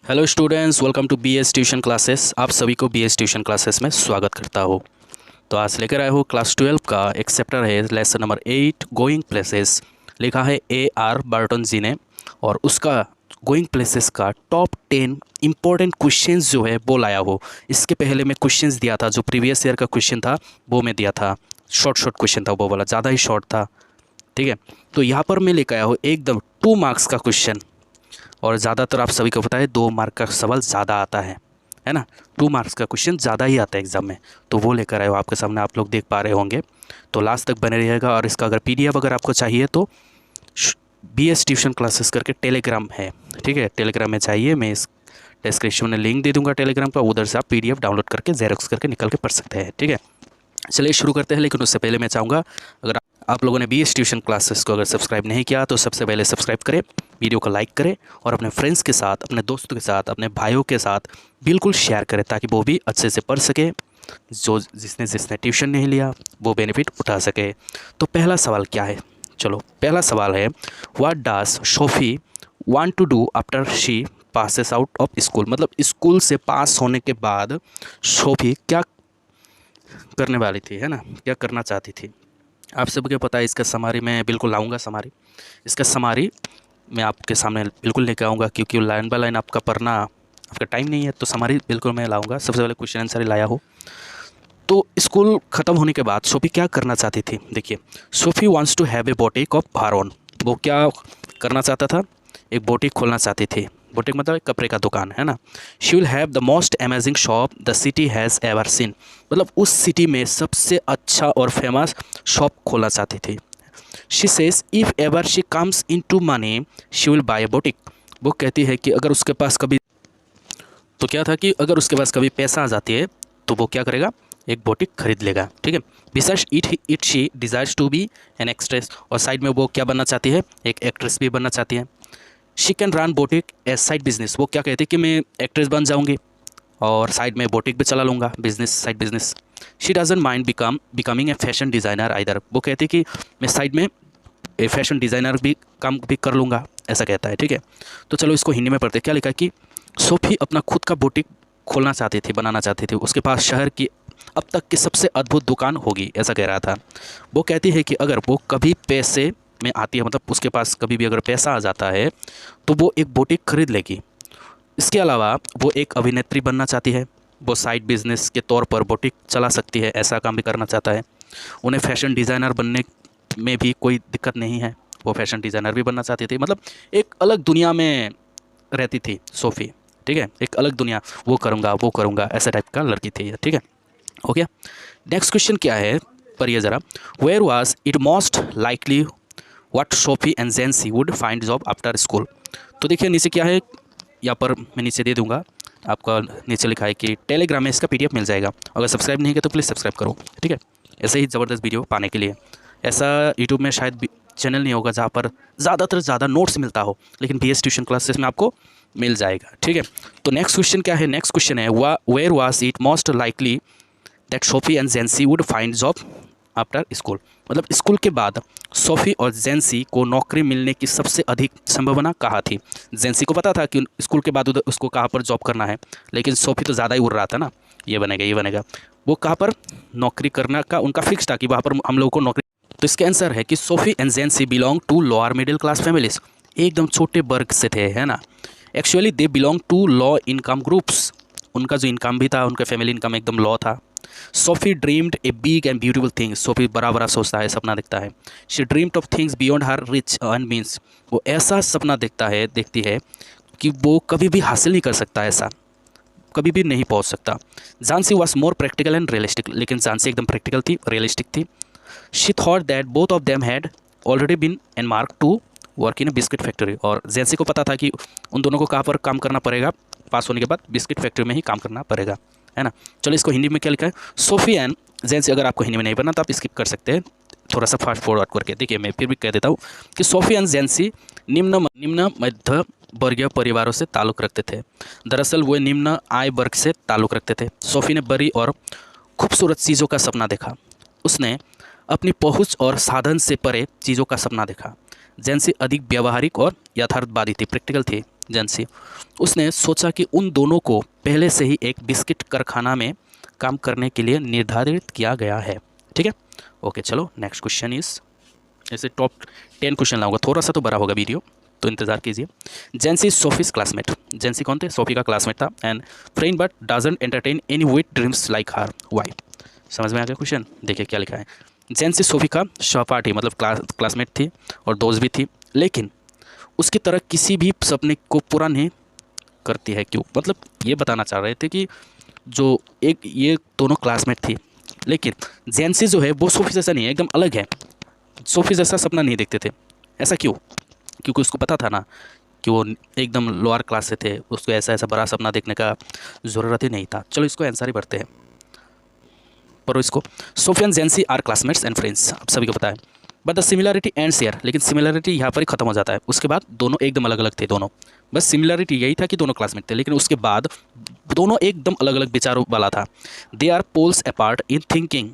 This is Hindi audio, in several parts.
Hello students, welcome to BS tuition classes. आप सभी को बीएस ट्यूशन क्लासेस में स्वागत करता हूँ। तो आज लेकर आए हो क्लास 12 का एक चैप्टर है, लेसन नंबर 8 गोइंग प्लेसेस। लिखा है AR बर्टन जी ने, और उसका गोइंग प्लेसेस का टॉप 10 इंपॉर्टेंट क्वेश्चंस जो है वो लाया हो। इसके पहले मैं क्वेश्चंस दिया था, जो प्रीवियस ईयर का क्वेश्चन था वो मैं दिया था। शॉर्ट क्वेश्चन था वो वाला, ज़्यादा ही शॉर्ट था। ठीक है, तो यहाँ पर मैं लेकर आया हूँ एकदम 2 मार्क्स का क्वेश्चन। और ज़्यादातर आप सभी को पता है 2 मार्क का सवाल ज़्यादा आता है ना। 2 मार्क्स का क्वेश्चन ज़्यादा ही आता है एग्जाम में, तो वो लेकर आए हो आपके सामने, आप लोग देख पा रहे होंगे। तो लास्ट तक बने रहिएगा। और इसका अगर PDF अगर आपको चाहिए तो BS ट्यूशन क्लासेस करके टेलीग्राम है, ठीक है। टेलीग्राम में चाहिए, मैं इस डिस्क्रिप्शन में लिंक दे दूँगा टेलीग्राम का, उधर से आप PDF डाउनलोड करके जेरोक्स करके निकल के पढ़ सकते हैं, ठीक है। चलिए शुरू करते हैं, लेकिन उससे पहले मैं चाहूँगा, अगर आप लोगों ने BS ट्यूशन क्लासेस को अगर सब्सक्राइब नहीं किया तो सबसे पहले सब्सक्राइब करें, वीडियो को लाइक करें और अपने फ्रेंड्स के साथ, अपने दोस्तों के साथ, अपने भाइयों के साथ बिल्कुल शेयर करें, ताकि वो भी अच्छे से पढ़ सके। जो जिसने ट्यूशन नहीं लिया वो बेनिफिट उठा सके। तो पहला सवाल क्या है, चलो पहला सवाल है, what does Sophie want to do after she passes out of school. मतलब स्कूल से पास होने के बाद सोफी क्या करने वाली थी, है ना, क्या करना चाहती थी। आप सबको पता है, इसका समारी मैं बिल्कुल लाऊंगा। इसका समारी मैं आपके सामने बिल्कुल लेकर आऊँगा, क्योंकि लाइन बाय लाइन आपका पढ़ना आपका टाइम नहीं है, तो समारी बिल्कुल मैं लाऊंगा। सबसे पहले क्वेश्चन आंसर ही लाया हो। तो स्कूल ख़त्म होने के बाद सोफ़ी क्या करना चाहती थी। देखिए, Sophie wants to have a boutique of her own. वो क्या करना चाहता था, एक बोटिक खोलना चाहती थी। बोटिक मतलब कपड़े का दुकान, है ना। She will have the most amazing shop the city has ever seen. मतलब उस सिटी में सबसे अच्छा और फेमस शॉप खोलना चाहती थी। She says if ever she comes in to money she will buy a boutique. वो कहती है कि अगर उसके पास कभी, तो क्या था कि अगर उसके पास कभी पैसा आ जाती है तो वो क्या करेगा, एक बोटिक खरीद लेगा, ठीक है। Besides it she desires to be an actress. और साइड में वो क्या बनना चाहती है, एक एक्ट्रेस भी बनना चाहती है। She can run boutique as side business. वो क्या कहती है कि मैं एक्ट्रेस बन जाऊंगी और साइड में बोटिक भी चला लूँगा, business, side business. She doesn't mind becoming a fashion designer either. वो कहती है कि मैं साइड में ए फैशन डिज़ाइनर भी काम भी कर लूँगा, ऐसा कहता है, ठीक है। तो चलो इसको हिंदी में पढ़ते। क्या लिखा है कि सोफ़ी अपना खुद का बोटिक खोलना चाहती थी, बनाना चाहती थी। उसके पास शहर की अब तक की सबसे अद्भुत दुकान होगी, ऐसा कह रहा था। वो कहती है कि अगर वो कभी पैसे में आती है, मतलब उसके पास कभी भी अगर पैसा आ जाता है तो वो एक बोटिक खरीद लेगी। इसके अलावा वो एक अभिनेत्री बनना चाहती है। वो साइड बिजनेस के तौर पर बोटिक चला सकती है, ऐसा काम भी करना चाहता है। उन्हें फैशन डिज़ाइनर बनने में भी कोई दिक्कत नहीं है, वो फैशन डिज़ाइनर भी बनना चाहती थी। मतलब एक अलग दुनिया में रहती थी सोफ़ी, ठीक है। एक अलग दुनिया, वो करूँगा ऐसा टाइप का लड़की थी, ठीक है। हो गया। नेक्स्ट क्वेश्चन क्या है, पढ़िए ज़रा। Where was it most likely what Sophie and Jansie would find job after school. तो देखिए नीचे क्या है, यहाँ पर मैं नीचे दे दूँगा आपका। नीचे लिखा है कि टेलीग्राम में इसका PDF मिल जाएगा। अगर सब्सक्राइब नहीं किया तो प्लीज़ सब्सक्राइब करो, ठीक है। ऐसे ही ज़बरदस्त वीडियो पाने के लिए। ऐसा यूट्यूब में शायद चैनल नहीं होगा जहाँ पर ज़्यादा नोट्स मिलता हो, लेकिन BS ट्यूशन क्लासेस में आपको मिल जाएगा, ठीक है। तो नेक्स्ट क्वेश्चन क्या है, नेक्स्ट क्वेश्चन है where was it most likely that Sophie and Jansie would find job after school. मतलब स्कूल के बाद सोफ़ी और जेंसी को नौकरी मिलने की सबसे अधिक संभावना कहाँ थी। जेंसी को पता था कि स्कूल के बाद उधर उसको कहाँ पर जॉब करना है, लेकिन सोफ़ी तो ज़्यादा ही उड़ रहा था ना, ये बनेगा। वो कहाँ पर नौकरी करना का उनका फिक्स था कि वहाँ पर हम लोगों को नौकरी। तो इसका आंसर है कि Sophie and Jansie belong to lower middle class families. एकदम छोटे वर्ग से थे, है ना। Actually they belong to low income groups. उनका जो इनकम भी था, उनका फैमिली इनकम एकदम लो था। SoFi dreamed a big and beautiful things. SoFi बड़ा सोचता है, सपना देखता है। She dreamed of things beyond her rich and means. वो ऐसा सपना देखती है कि वो कभी भी हासिल नहीं कर सकता, ऐसा कभी भी नहीं पहुंच सकता। Jansie was more practical and realistic. लेकिन झांसी एकदम प्रैक्टिकल थी, रियलिस्टिक थी। She thought that both of them had already been एंड मार्क to work in a biscuit factory. और जेंसी को पता था कि उन दोनों को कहाँ पर काम करना पड़ेगा, पास होने के बाद बिस्किट फैक्ट्री में ही काम करना पड़ेगा, है ना। चलो इसको हिंदी में क्या लिखा है, सोफ़ी एंड जेंसी। अगर आपको हिंदी में नहीं पढ़ना तो आप स्किप कर सकते हैं, थोड़ा सा फास्ट फॉरवर्ड करके। देखिए मैं फिर भी कह देता हूँ कि सोफ़ी एंड जेंसी निम्न मध्य वर्गीय परिवारों से ताल्लुक़ रखते थे। दरअसल वे निम्न आय वर्ग से ताल्लुक़ रखते थे। सोफ़ी ने बड़ी और खूबसूरत चीज़ों का सपना देखा। उसने अपनी पहुँच और साधन से परे चीज़ों का सपना देखा। जेंसी अधिक व्यावहारिक और यथार्थवादी थी, प्रैक्टिकल थी। जेंसी, उसने सोचा कि उन दोनों को पहले से ही एक बिस्किट कारखाना में काम करने के लिए निर्धारित किया गया है। ठीक है, ओके चलो नेक्स्ट क्वेश्चन इज, ऐसे टॉप 10 क्वेश्चन लाऊंगा, थोड़ा सा तो बड़ा होगा वीडियो, तो इंतजार कीजिए। जेंसी सोफीज क्लासमेट, जेंसी कौन थे? सोफी का क्लासमेट था। And friend but doesn't entertain any with dreams like her, why? समझ में आ गया क्वेश्चन? देखिए क्या लिखा है। जेंसी सोफी का सहपाठी मतलब क्लासमेट थी और दोस्त भी थी, लेकिन उसकी तरह किसी भी सपने को पूरा नहीं करती है। क्यों? मतलब ये बताना चाह रहे थे कि जो एक ये दोनों क्लासमेट थी, लेकिन जेंसी जो है वो सोफी जैसा नहीं है, एकदम अलग है। सोफी जैसा सपना नहीं देखते थे। ऐसा क्यों? क्योंकि उसको पता था ना कि वो एकदम लोअर क्लास से थे, उसको ऐसा ऐसा बड़ा सपना देखने का ज़रूरत ही नहीं था। चलो इसको आंसर ही बढ़ते हैं, पर इसको Sophie and Jansie are classmates and friends, आप सभी को पता है। But the similarity ends here, लेकिन सिमिलरिटी यहाँ पर ही खत्म हो जाता है। उसके बाद दोनों एकदम अलग अलग थे दोनों, बस सिमिलरिटी यही था कि दोनों क्लासमेट थे, लेकिन उसके बाद दोनों एकदम अलग अलग विचारों वाला था। They are poles apart in thinking,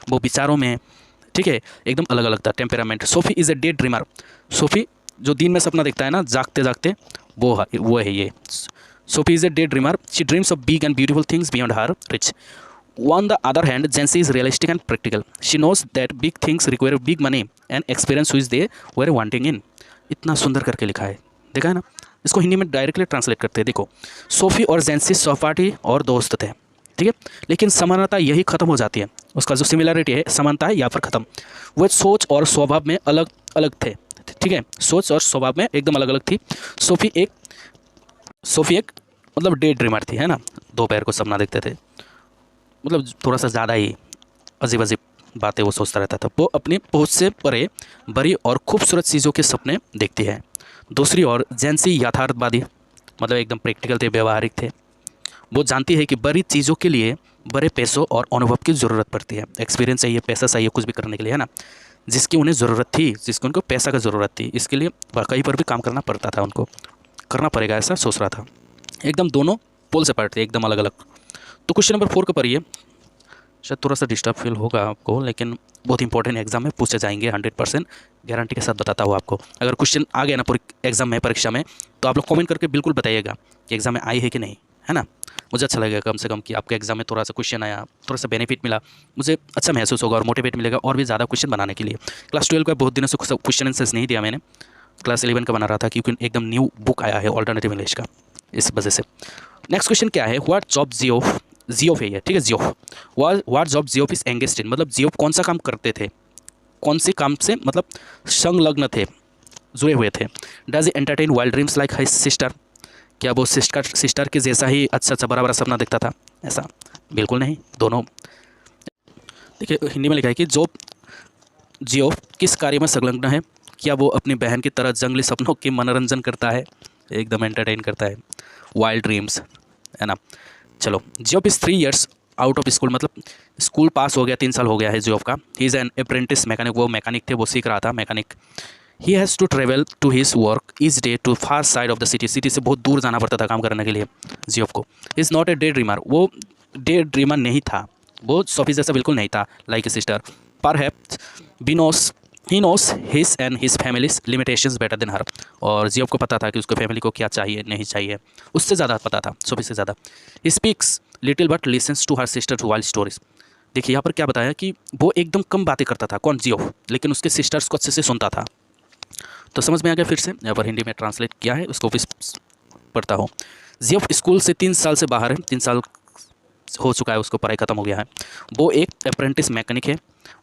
वो विचारों में, ठीक है, एकदम अलग अलग था। Temperament, Sophie is a day dreamer, Sophie जो दिन में सपना देखता है ना जागते जागते, वो है ये। Sophie is a day dreamer, she dreams of big and beautiful things beyond her rich. On the other hand, Jansi is realistic and practical. She knows that big things require big money and experience which they were wanting in. इतना सुंदर करके लिखा है, देखा है ना? इसको हिंदी में डायरेक्टली ट्रांसलेट करते हैं। देखो, सोफ़ी और जेंसी सहपाठी और दोस्त थे, ठीक है, लेकिन समानता यही खत्म हो जाती है। उसका जो सिमिलरिटी है, समानता है यहाँ पर ख़त्म। वह सोच और स्वभाव में अलग अलग थे, ठीक है, सोच और स्वभाव में एकदम अलग अलग थी। सोफ़ी एक मतलब डे ड्रीमर थी, है ना, दोपहर को सपना देखते थे, मतलब थोड़ा सा ज़्यादा ही अजीब अजीब बातें वो सोचता रहता था। वो अपनी पहुंच से परे बड़ी और खूबसूरत चीज़ों के सपने देखती है। दूसरी ओर जेंसी यथार्थवादी, मतलब एकदम प्रैक्टिकल थे, व्यवहारिक थे। वो जानती है कि बड़ी चीज़ों के लिए बड़े पैसों और अनुभव की ज़रूरत पड़ती है। एक्सपीरियंस चाहिए, पैसा चाहिए कुछ भी करने के लिए, है ना, जिसकी उन्हें ज़रूरत थी, जिसकी उनको पैसा की ज़रूरत थी, इसके लिए कहीं पर भी काम करना पड़ता था, उनको करना पड़ेगा, ऐसा सोच रहा था। एकदम दोनों पोल से पढ़ते, एकदम अलग अलग। तो क्वेश्चन नंबर 4 को पढ़िए। शायद थोड़ा सा डिस्टर्ब फील होगा आपको, लेकिन बहुत इंपॉर्टेंट एग्जाम में पूछे जाएंगे, 100% गारंटी के साथ बताता हूँ आपको। अगर क्वेश्चन आ गया ना पूरी एग्जाम में, परीक्षा में, तो आप लोग कमेंट करके बिल्कुल बताइएगा कि एग्जाम में आई है कि नहीं, है ना। मुझे अच्छा लगेगा कम से कम कि आपके एग्जाम में थोड़ा सा क्वेश्चन आया, थोड़ा सा बेनिफिट मिला, मुझे अच्छा महसूस होगा और मोटिवेट मिलेगा और भी ज़्यादा क्वेश्चन बनाने के लिए। क्लास 12 का बहुत दिनों से क्वेश्चन आंसर्स नहीं दिया मैंने, क्लास 11 का बना रहा था, क्योंकि एकदम न्यू बुक आया है ऑल्टरनेटिव इंग्लिश का, इस वजह से। नेक्स्ट क्वेश्चन क्या है? व्हाट जॉब जियोफ है ये, ठीक है, Geoff. What job Geoff is engaged in, मतलब जियोफ कौन सा काम करते थे, कौन से काम से मतलब संलग्न थे, जुड़े हुए थे। Does entertain wild dreams like his sister, क्या वो सिस्टर के जैसा ही अच्छा बड़ा बड़ा सपना देखता था? ऐसा बिल्कुल नहीं। दोनों देखिए हिंदी में लिखा है कि जियोफ किस कार्य में संलग्न है? क्या वो अपनी बहन की तरह जंगली सपनों के मनोरंजन करता है, एकदम एंटरटेन करता है, वाइल्ड ड्रीम्स, है ना। चलो, Geoff is 3 years out of school, मतलब स्कूल पास हो गया, 3 साल हो गया है जियोफ का। He is an apprentice mechanic, वो मैकेनिक थे, वो सीख रहा था mechanic. He has to travel to his work each day to far side of the city, city से बहुत दूर जाना पड़ता था काम करने के लिए जियोफ को। Is not a day dreamer, वो डे ड्रीमर नहीं था, वो सोफी जैसा बिल्कुल नहीं था, like a sister. Perhaps he knows his and his family's limitations better than her, और जियोफ को पता था कि उसको फैमिली को क्या चाहिए नहीं चाहिए, उससे ज़्यादा पता था, सोफी से ज़्यादा। He speaks little but listens to her sister wild stories. देखिए यहाँ पर क्या बताया कि वो एकदम कम बातें करता था, कौन? जियोफ, लेकिन उसके सिस्टर्स को अच्छे से सुनता था। तो समझ में आ गया? फिर से यहाँ पर हिंदी में ट्रांसलेट किया है, उसको भी पढ़ता हूँ। जियोफ स्कूल से 3 साल से बाहर है, 3 साल हो चुका है, उसको पढ़ाई ख़त्म हो गया है। वो एक अप्रेंटिस मैकेनिक है,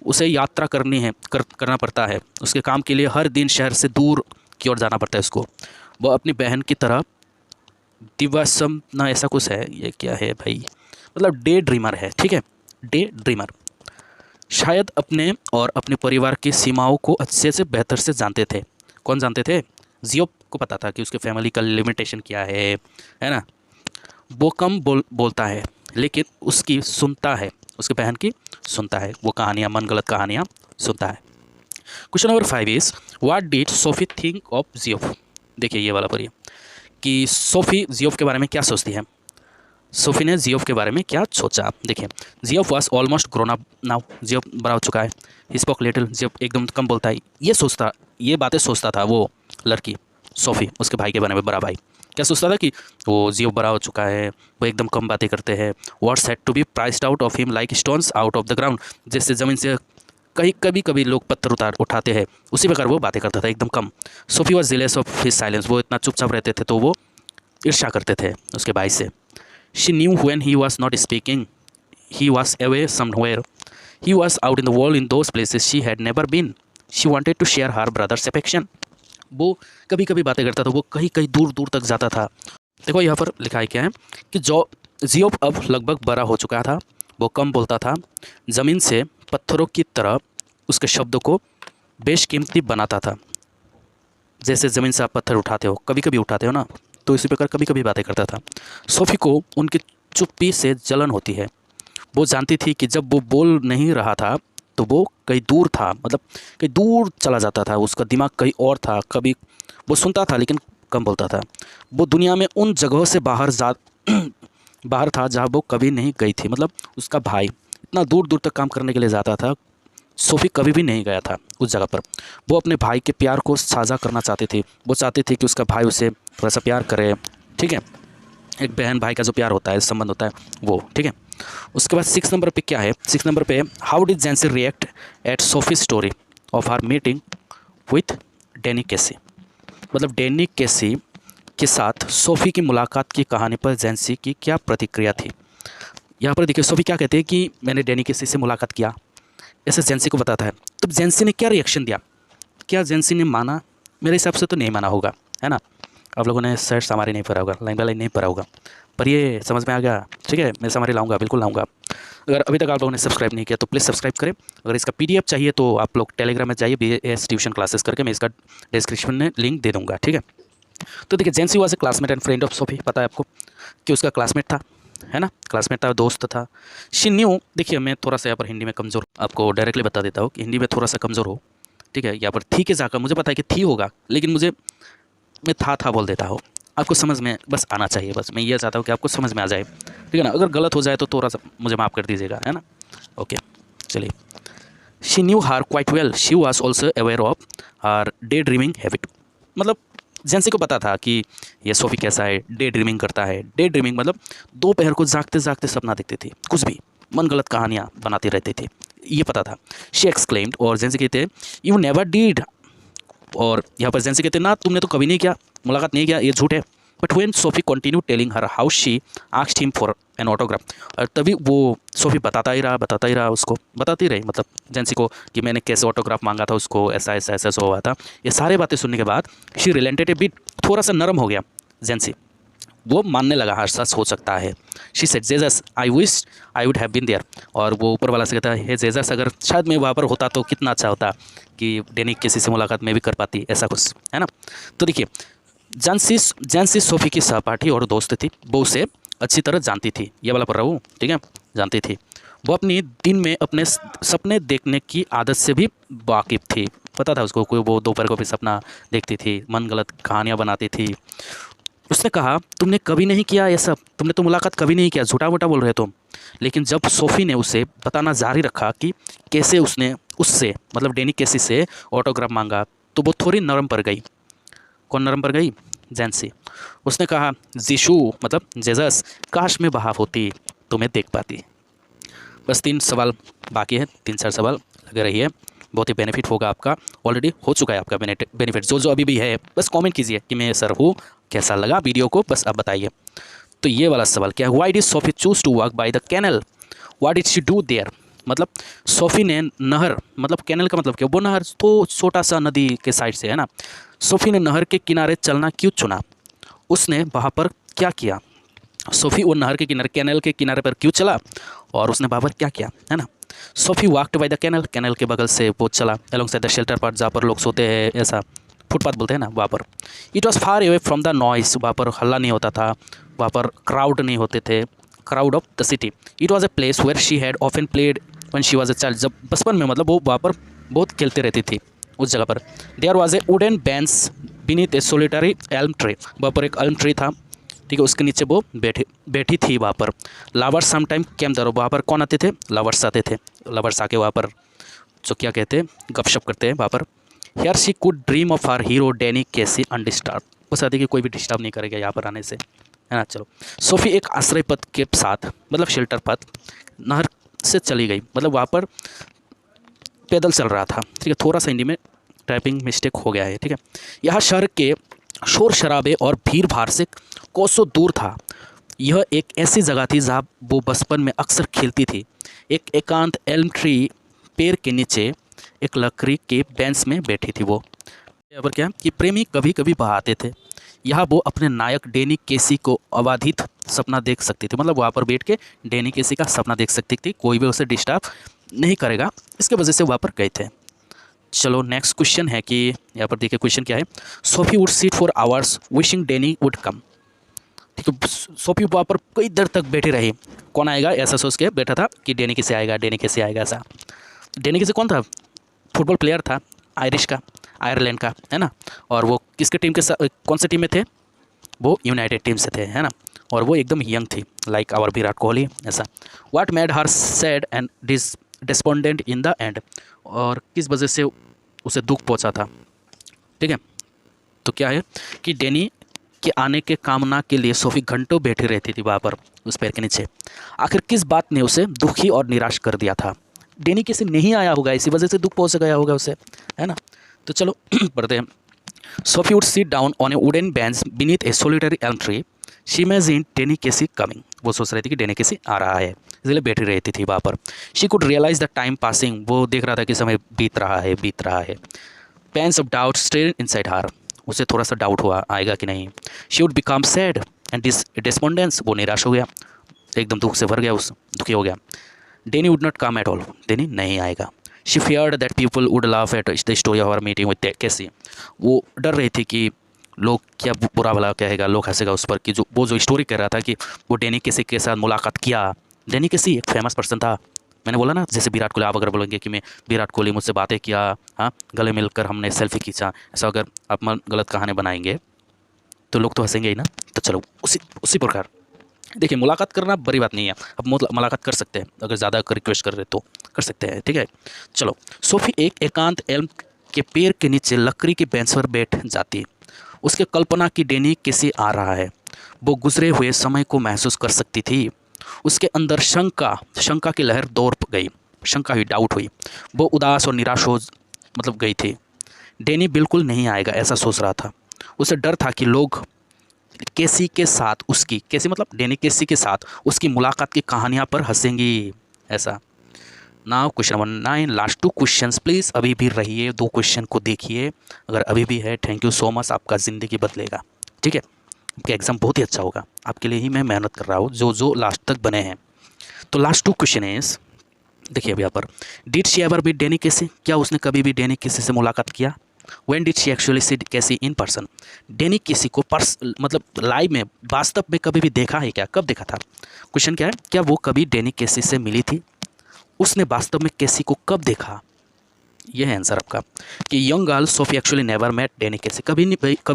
उसे यात्रा करना पड़ता है, उसके काम के लिए हर दिन शहर से दूर की ओर जाना पड़ता है उसको। वो अपनी बहन की तरह दिवासम ना ऐसा कुछ है, ये क्या है भाई, मतलब डे ड्रीमर है, ठीक है, डे ड्रीमर। शायद अपने और अपने परिवार की सीमाओं को अच्छे से बेहतर से जानते थे। कौन जानते थे? जियोफ को पता था कि उसके फैमिली का लिमिटेशन क्या है ना। वो कम बोलता है, लेकिन उसकी सुनता है, उसकी बहन की सुनता है, वो कहानियाँ, मन गलत कहानियाँ सुनता है। Question number 5 is what did Sophie think of Geoff. देखिए ये वाला पढ़िए कि सोफी जियोफ के बारे में क्या सोचती है। सोफी ने जियोफ के बारे में क्या सोचा? देखिए, Geoff was almost grown up now, Geoff बड़ा हो चुका है। ही स्पोक लिटिल, जियोफ एकदम कम बोलता है। ये बातें सोचता था वो लड़की सोफी, उसके भाई के बारे में, बड़ा भाई। क्या सोचता था कि वो जियो बड़ा हो चुका है, वो एकदम कम बातें करते हैं, words had to be prised out of him like stones out of the ground, जैसे ज़मीन से कहीं कभी कभी लोग पत्थर उठाते हैं, उसी प्रकार वो बातें करता था एकदम कम। Sophie was jealous of his silence, वो इतना चुपचाप रहते थे तो वो ईर्ष्या करते थे उसके भाई से। She knew when he was not speaking he was away somewhere, he was out in the world in those places she had never been, she wanted to share her brother's affection. वो कभी कभी बातें करता था, वो कहीं कहीं दूर दूर तक जाता था। देखो यहाँ पर लिखा है क्या है कि जो जियोब अब लगभग बड़ा हो चुका था, वो कम बोलता था, ज़मीन से पत्थरों की तरह उसके शब्दों को बेशकीमती बनाता था। जैसे ज़मीन से आप पत्थर उठाते हो, कभी कभी उठाते हो ना, तो इसी प्रकार कभी कभी बातें करता था। सोफ़ी को उनकी चुप्पी से जलन होती है। वो जानती थी कि जब वो बोल नहीं रहा था तो वो कहीं दूर था, मतलब कहीं दूर चला जाता था, उसका दिमाग कहीं और था। कभी वो सुनता था लेकिन कम बोलता था। वो दुनिया में उन जगहों से बाहर था जहाँ वो कभी नहीं गई थी। मतलब उसका भाई इतना दूर दूर तक काम करने के लिए जाता था, सोफ़ी कभी भी नहीं गया था उस जगह पर। वो अपने भाई के प्यार को साझा करना चाहती थी। वो चाहती थी कि उसका भाई उसे थोड़ा सा प्यार करे, ठीक है, एक बहन भाई का जो प्यार होता है, संबंध होता है वो, ठीक है। उसके बाद 6 नंबर पे क्या है, 6 नंबर पे how did Jansie react at Sophie story of her meeting with Danny Casey. मतलब डैनी केसी के साथ सोफ़ी की मुलाकात की कहानी पर जैंसी की क्या प्रतिक्रिया थी। यहाँ पर देखिए सोफ़ी क्या कहते हैं कि मैंने डैनी केसी से मुलाकात किया, ऐसे जैंसी को बताता है। तब जैंसी ने क्या रिएक्शन दिया, क्या जैंसी ने माना? मेरे हिसाब से तो नहीं माना होगा, है ना। आप लोगों ने सर्च हमारे नहीं पढ़ा होगा, लाइन बाय लाइन नहीं पढ़ा होगा, पर ये समझ में आ गया, ठीक है। मैं हमारे लाऊंगा, बिल्कुल लाऊंगा। अगर अभी तक आप लोगों ने सब्सक्राइब नहीं किया तो प्लीज़ सब्सक्राइब करें। अगर इसका पीडीएफ चाहिए तो आप लोग टेलीग्राम में जाइए, BS ट्यूशन क्लासेस करके, मैं इसका डिस्क्रिप्शन में लिंक दे दूँगा, ठीक है। तो देखिए Jansie was a classmate and friend of Sophie, पता है आपको कि उसका क्लासमेट था, है ना, क्लासमेट था, दोस्त था। शी न्यू, देखिए मैं थोड़ा सा यहाँ पर हिंदी में कमज़ोर, आपको डायरेक्टली बता देता हूँ कि हिंदी में थोड़ा सा कमज़ोर हो, ठीक है। यहाँ पर थी के जाकर मुझे पता है कि थी होगा, लेकिन मैं था बोल देता हूँ। आपको समझ में बस आना चाहिए, बस मैं ये चाहता हूँ कि आपको समझ में आ जाए, ठीक है ना। अगर गलत हो जाए तो थोड़ा सा मुझे माफ़ कर दीजिएगा, है ना। ओके चलिए। शी न्यू हार quite well, she was also aware of हार डे ड्रीमिंग हैबिट। मतलब जैंसी को पता था कि ये सोफ़ी कैसा है, डे ड्रीमिंग करता है। डे ड्रीमिंग मतलब दोपहर को जागते जागते सपना देखती थी, कुछ भी मन गलत कहानियाँ बनाती रहती थी, ये पता था। शी एक्सक्लेम्ड, और जैंसी कहते यू नेवर डीड, और यहाँ पर जैंसी कहते ना तुमने तो कभी नहीं किया, मुलाकात नहीं किया, ये झूठ है। But when Sophie continue telling her how she asked him for an autograph, और तभी वो सोफ़ी बताता ही रहा उसको, बताती रही मतलब जैंसी को कि मैंने कैसे ऑटोग्राफ मांगा था उसको, ऐसा ऐसा ऐसा ऐसा हुआ था। ये सारी बातें सुनने के बाद शी रिलेंटेड ए बिट, थोड़ा सा नरम हो गया जैंसी, वो मानने लगा हाँ सच हो सकता है। She said Jesus I wish I would have been there, और वो ऊपर वाला से कहता है हे जेजस, अगर शायद मैं वहाँ पर होता तो कितना अच्छा होता कि डेनिक किसी से मुलाकात में भी कर पाती, ऐसा कुछ, है ना। तो देखिए जैंसी सोफ़ी की सहपाठी और दोस्त थी, वो उसे अच्छी तरह जानती थी, ये वाला पढ़ रहा हूँ, ठीक है, जानती थी। वो अपनी दिन में अपने सपने देखने की आदत से भी वाकिफ़ थी, पता था उसको, कोई वो दोपहर को भी सपना देखती थी, मन गलत कहानियाँ बनाती थी। उसने कहा तुमने कभी नहीं किया ये सब, तुमने तो मुलाकात कभी नहीं किया, झूठा मूठा बोल रहे तुम। लेकिन जब सोफ़ी ने उसे बताना जारी रखा कि कैसे उसने उससे मतलब डेनी केसी से ऑटोग्राफ मांगा, तो वो थोड़ी नरम पड़ गई। कौन नरम पड़ गई? जैंसी। उसने कहा जीशु मतलब जेजस, काश मैं वहाँ होती, तुम्हें देख पाती। बस 3 सवाल बाकी है, 3-4 सवाल लगे रही है, बहुत ही बेनिफिट होगा आपका, ऑलरेडी हो चुका है आपका बेनिफिट, जो अभी भी है बस कमेंट कीजिए कि मैं सर हूँ, कैसा लगा वीडियो को, बस आप बताइए। तो ये वाला सवाल क्या है, why did Sophie choose to walk by the canal, what did she do there. मतलब सोफ़ी ने नहर, मतलब कैनल का मतलब क्या, वो नहर तो छोटा सा नदी के साइड से है ना, सोफ़ी ने नहर के किनारे चलना क्यों चुना, उसने वहाँ पर क्या किया। सोफ़ी वो नहर के किनारे, कैनल के किनारे पर क्यों चला, और उसने वहाँ पर क्या किया, है ना। Sophie walked by the canal, canal के बगल से वो चला, alongside the shelter part, जहाँ पर लोग सोते हैं, ऐसा फुटपाथ बोलते हैं ना, वहाँ पर। It was far away from the noise, वहाँ पर हल्ला नहीं होता था, वहाँ पर क्राउड नहीं होते थे, crowd of the city. It was a place where she had often played when she was a child, जब बचपन में मतलब वो वहाँ पर बहुत खेलते रहती थी उस जगह पर। There was a wooden bench beneath a solitary elm tree, वहाँ पर एक एल्म ट्री था, ठीक है, उसके नीचे वो बैठी थी वहाँ पर। Lovers some time came there, वहाँ पर कौन आते थे, लवर्स आते थे, लवर्स आके वहाँ पर जो क्या कहते हैं, गपशप करते हैं वहाँ पर। Here she could dream of her hero Danny Casey undisturbed, बता दी कि कोई भी डिस्टर्ब नहीं करेगा यहाँ पर आने से, है ना। चलो, सोफ़ी एक आश्रय पथ के साथ, मतलब शेल्टर पथ, नहर से चली गई, मतलब वहाँ पर पैदल चल रहा था, ठीक है। थोड़ा सा हिंदी में टाइपिंग मिस्टेक हो गया है, ठीक है। यह शहर के शोर शराबे और भीड़ भाड़ से कोसों दूर था। यह एक ऐसी जगह थी जहाँ वो बचपन में अक्सर खेलती थी। एक एकांत एल्म ट्री पेड़ के नीचे एक लकड़ी के बेंच में बैठी थी वो। यहाँ पर क्या कि प्रेमी कभी कभी बहाते थे। यहाँ वो अपने नायक डैनी केसी को अबाधित सपना देख सकती थी, मतलब वहाँ पर बैठ के डैनी केसी का सपना देख सकती थी, कोई भी उसे डिस्टर्ब नहीं करेगा, इसके वजह से वहाँ पर गए थे। चलो नेक्स्ट क्वेश्चन है कि यहाँ पर देखिए क्वेश्चन क्या है। Sophie would sit for hours wishing Danny would come. ठीक है, सोफी वहाँ पर कई देर तक बैठी रही, कौन आएगा ऐसा सोच के बैठा था कि डैनी कैसे आएगा, डैनी कैसे आएगा ऐसा। डैनी कैसे कौन था? फुटबॉल प्लेयर था, आयरिश का, आयरलैंड का, है ना। और वो किसके टीम के साथ, कौन सी टीम में थे? वो यूनाइटेड टीम से थे, है ना। और वो एकदम यंग थी, लाइक आवर विराट कोहली ऐसा। What made her sad and despondent in the end. और किस वजह से उसे दुख पहुंचा था, ठीक है। तो क्या है कि डैनी के आने के कामना के लिए सोफी घंटों बैठी रहती थी वहाँ पर उस पैर के नीचे। आखिर किस बात ने उसे दुखी और निराश कर दिया था? डैनी किसी नहीं आया होगा, इसी वजह से दुख पहुंच गया होगा उसे, है ना। तो चलो पढ़ते हैं। Sophie would sit down on a wooden bench beneath a solitary elm tree. She imagined Danny Casey coming. वो सोच रही थी कि डैनी केसी आ रहा है, इसलिए बैठी रहती थी वहाँ पर। She could realise the time passing. वो देख रहा था कि समय बीत रहा है, बीत रहा है। Pangs of doubt stirred inside her. उसे थोड़ा सा डाउट हुआ आएगा कि नहीं। She would become sad and despondence. वो निराश हो गया, एकदम दुख से भर गया, उस दुखी हो गया। Danny would not come at all. Danny नहीं आएगा। She feared that people would laugh at the story of our meeting with Casey. वो डर रही थी कि लोग क्या बुरा भला कहेगा, लोग हंसेगा उस पर कि जो स्टोरी कह रहा था कि वो डैनी केसी के साथ मुलाकात किया। डैनी केसी एक फेमस पर्सन था, मैंने बोला ना, जैसे विराट कोहली। आप अगर बोलेंगे कि मैं विराट कोहली मुझसे बातें किया, हाँ, गले मिलकर हमने सेल्फी खींचा, ऐसा अगर आप गलत कहानी बनाएंगे तो लोग तो हंसेंगे ही ना। तो चलो उसी प्रकार देखिए, मुलाकात करना बड़ी बात नहीं है, अब मुलाकात कर सकते हैं, अगर ज़्यादा रिक्वेस्ट कर रहे तो कर सकते हैं, ठीक है। चलो, सोफी एक एकांत एल्म के पेड़ के नीचे लकड़ी के बेंच पर बैठ जाती। उसके कल्पना की डैनी कैसे आ रहा है। वो गुजरे हुए समय को महसूस कर सकती थी। उसके अंदर शंका की लहर दौड़ गई, शंका हुई, डाउट हुई। वो उदास और निराश हो गई थी। डैनी बिल्कुल नहीं आएगा ऐसा सोच रहा था। उसे डर था कि लोग केसी के साथ उसकी, केसी मतलब डैनी केसी के साथ उसकी मुलाकात की कहानियाँ पर हंसेंगी ऐसा। Now question number 9, last 2 questions please. अभी भी रहिए, 2 क्वेश्चन को देखिए, अगर अभी भी है थैंक यू सो मच, आपका ज़िंदगी बदलेगा, ठीक है। आपका एग्ज़ाम बहुत ही अच्छा होगा, आपके लिए ही मैं मेहनत कर रहा हूँ, जो लास्ट तक बने हैं। तो लास्ट 2 क्वेश्चन इज, देखिए अभी यहाँ पर, did she ever meet Danny Casey. क्या उसने कभी भी डैनी केसी से मुलाकात किया? When did she actually see Casey in person. Danny Casey को लाइव में, वास्तव में कभी भी देखा है क्या? कब देखा था? क्वेश्चन क्या है, क्या वो कभी डैनी केसी से मिली थी? उसने वास्तव में केसी को कब देखा? यह है आंसर आपका कि young girl Sophie actually never met Danny Casey. कभी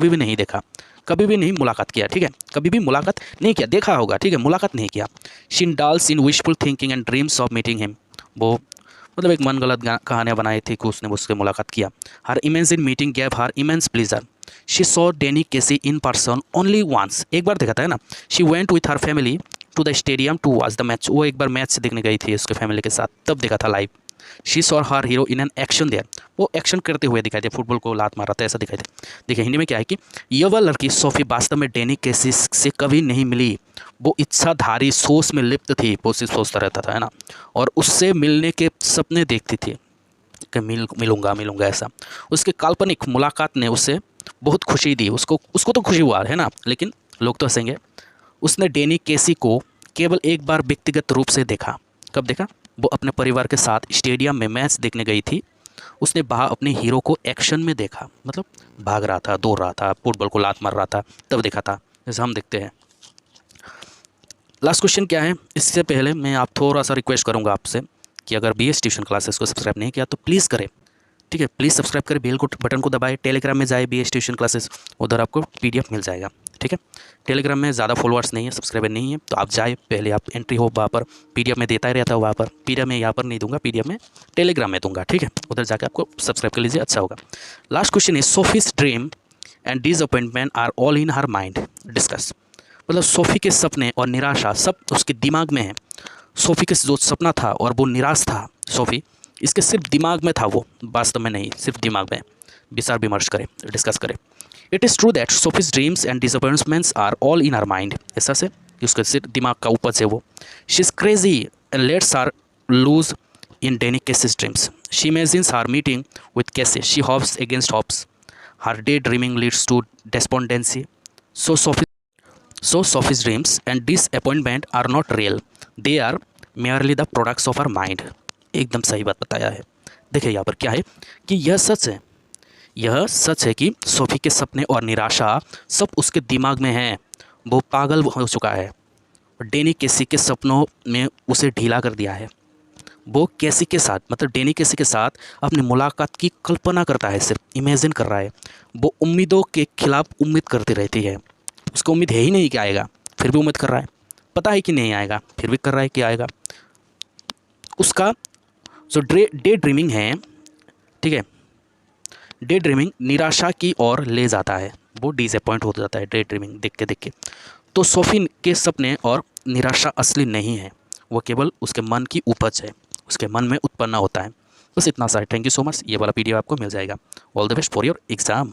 भी नहीं देखा, कभी भी नहीं मुलाकात किया, ठीक है। कभी भी मुलाकात नहीं किया, देखा होगा, ठीक है, मुलाकात नहीं किया। She indulged in wishful thinking and dreams of meeting him. वो एक मन गलत कहानियाँ बनाई थी कि उसने उससे मुलाकात किया। Her imagine meeting gave her immense pleasure. She saw Danny Casey in person only once. एक बार देखा था, है ना। She went with her family to the stadium to watch the match. वो एक बार मैच देखने गई थी उसके फैमिली के साथ, तब देखा था live. She saw her hero in an action there. वो एक्शन करते हुए दिखाई दे, फुटबॉल को लात मारा था ऐसा दिखाई दे। देखिए हिंदी में क्या है कि ये वह लड़की सोफी वास्तव में डैनी केसी से कभी नहीं मिली। वो इच्छाधारी सोच में लिप्त थी, वो सिर्फ सोचता रहता था, है ना। और उससे मिलने के सपने देखती थी कि मिलूंगा ऐसा। उसके काल्पनिक मुलाकात ने उसे बहुत खुशी दी। उसको तो खुशी हुआ, है ना, लेकिन लोग तो हंसेंगे। उसने डैनी केसी को केवल एक बार व्यक्तिगत रूप से देखा। कब देखा? वो अपने परिवार के साथ स्टेडियम में मैच देखने गई थी। उसने वहाँ अपने हीरो को एक्शन में देखा, मतलब भाग रहा था, दौड़ रहा था, फुटबॉल को लात मार रहा था, तब देखा था, जैसे हम देखते हैं। लास्ट क्वेश्चन क्या है, इससे पहले मैं आप थोड़ा सा रिक्वेस्ट करूँगा आपसे कि अगर BS ट्यूशन क्लासेस को सब्सक्राइब नहीं किया तो प्लीज़ करें, ठीक है। प्लीज़ सब्सक्राइब करें, बेल को बटन को दबाएं, टेलीग्राम में जाए BS ट्यूशन क्लासेस, उधर आपको PDF मिल जाएगा, ठीक है। टेलीग्राम में ज़्यादा फॉलोअर्स नहीं है, सब्सक्राइबर नहीं है, तो आप जाए, पहले आप एंट्री हो वहाँ पर, PDF में देता ही रहता है वहाँ पर। PDF में यहाँ पर नहीं दूंगा, PDF में टेलीग्राम में दूंगा, ठीक है। उधर जाकर आपको सब्सक्राइब कर लीजिए, अच्छा होगा। Last question is, Sophie's dream and disappointment are all in her mind. Discuss. मतलब सोफ़ी के सपने और निराशा सब उसके दिमाग में है। सोफ़ी के जो सपना था और वो निराश था सोफ़ी, इसके सिर्फ दिमाग में था, वो वास्तव में नहीं, सिर्फ दिमाग में। विचार विमर्श करें, डिस्कस करें। It is true that Sophie's dreams and disappointments are all in her mind. ऐसा से कि उसके सिर्फ दिमाग का उपज है वो। She is crazy and lets her lose in Danny Case's dreams. She imagines her meeting with Case. She hopes against hopes. Her daydreaming leads to despondency. So Sophie's dreams and disappointment are not real. They are merely the products of her mind. एकदम सही बात बताया है। देखिए यहाँ पर क्या है कि यह सच है कि सोफी के सपने और निराशा सब उसके दिमाग में हैं। वो पागल हो चुका है। डेनी केसी के सपनों में उसे ढीला कर दिया है। वो कैसी के साथ, मतलब डेनी केसी के साथ अपनी मुलाकात की कल्पना करता है, सिर्फ इमेजिन कर रहा है। वो उम्मीदों के खिलाफ उम्मीद करती रहती है। उसको उम्मीद है ही नहीं कि आएगा, फिर भी उम्मीद कर रहा है। पता है कि नहीं आएगा, फिर भी कर रहा है कि आएगा। उसका जो डे ड्रीमिंग है, ठीक है, डे ड्रीमिंग निराशा की ओर ले जाता है। वो डिसअपॉइंट हो जाता है डे ड्रीमिंग देख के। तो सोफ़ी के सपने और निराशा असली नहीं है, वो केवल उसके मन की उपज है, उसके मन में उत्पन्न होता है। बस इतना सा है। Thank you so much. ये वाला पीडीएफ आपको मिल जाएगा। All the best for your exam.